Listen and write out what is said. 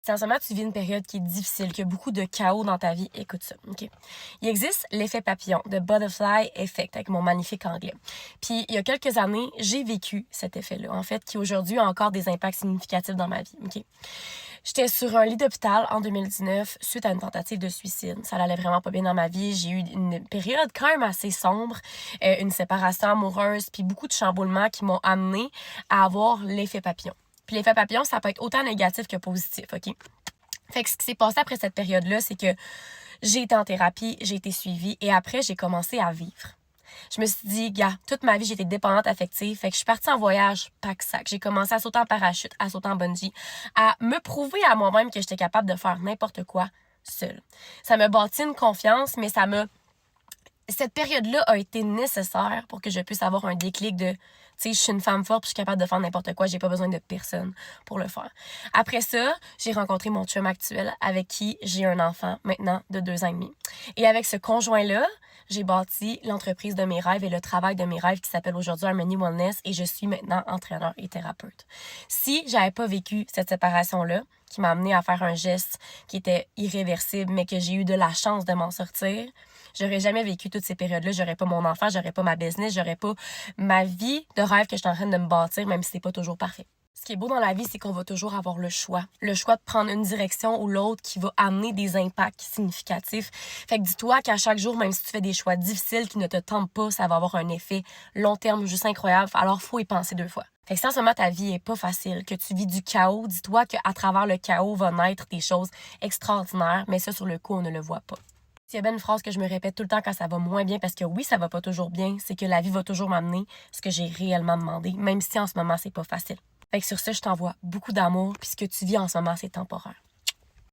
Si en ce moment tu vis une période qui est difficile, qu'il y a beaucoup de chaos dans ta vie, écoute ça, OK? Il existe l'effet papillon, the butterfly effect, avec mon magnifique anglais. Puis il y a quelques années, j'ai vécu cet effet-là, en fait, qui aujourd'hui a encore des impacts significatifs dans ma vie, OK? J'étais sur un lit d'hôpital en 2019 suite à une tentative de suicide. Ça allait vraiment pas bien dans ma vie. J'ai eu une période quand même assez sombre, une séparation amoureuse, puis beaucoup de chamboulements qui m'ont amené à avoir l'effet papillon. Puis l'effet papillon, ça peut être autant négatif que positif, OK? Fait que ce qui s'est passé après cette période-là, c'est que j'ai été en thérapie, j'ai été suivie et après, j'ai commencé à vivre. Je me suis dit, gars, toute ma vie, j'étais dépendante affective. Fait que je suis partie en voyage pack-sac. J'ai commencé à sauter en parachute, à sauter en bungee, à me prouver à moi-même que j'étais capable de faire n'importe quoi seule. Ça m'a bâti une confiance, mais cette période-là a été nécessaire pour que je puisse avoir un déclic de, tu sais, je suis une femme forte puis je suis capable de faire n'importe quoi, j'ai pas besoin de personne pour le faire. Après ça, j'ai rencontré mon chum actuel avec qui j'ai un enfant maintenant de 2 ans et demi. Et avec ce conjoint-là, j'ai bâti l'entreprise de mes rêves et le travail de mes rêves qui s'appelle aujourd'hui Harmony Wellness et je suis maintenant entraîneur et thérapeute. Si j'avais pas vécu cette séparation-là, qui m'a amené à faire un geste qui était irréversible, mais que j'ai eu de la chance de m'en sortir, j'aurais jamais vécu toutes ces périodes-là. J'aurais pas mon enfant, j'aurais pas ma business, j'aurais pas ma vie de rêve que je suis en train de me bâtir, même si c'est pas toujours parfait. Ce qui est beau dans la vie, c'est qu'on va toujours avoir le choix. Le choix de prendre une direction ou l'autre qui va amener des impacts significatifs. Fait que dis-toi qu'à chaque jour, même si tu fais des choix difficiles qui ne te tentent pas, ça va avoir un effet long terme juste incroyable. Alors, faut y penser 2 fois. Fait que si en ce moment ta vie est pas facile, que tu vis du chaos, dis-toi qu'à travers le chaos va naître des choses extraordinaires, mais ça, sur le coup, on ne le voit pas. S'il y a bien une phrase que je me répète tout le temps quand ça va moins bien, parce que oui, ça va pas toujours bien, c'est que la vie va toujours m'amener ce que j'ai réellement demandé, même si en ce moment, c'est pas facile. Fait que sur ça, je t'envoie beaucoup d'amour, puis ce que tu vis en ce moment, c'est temporaire.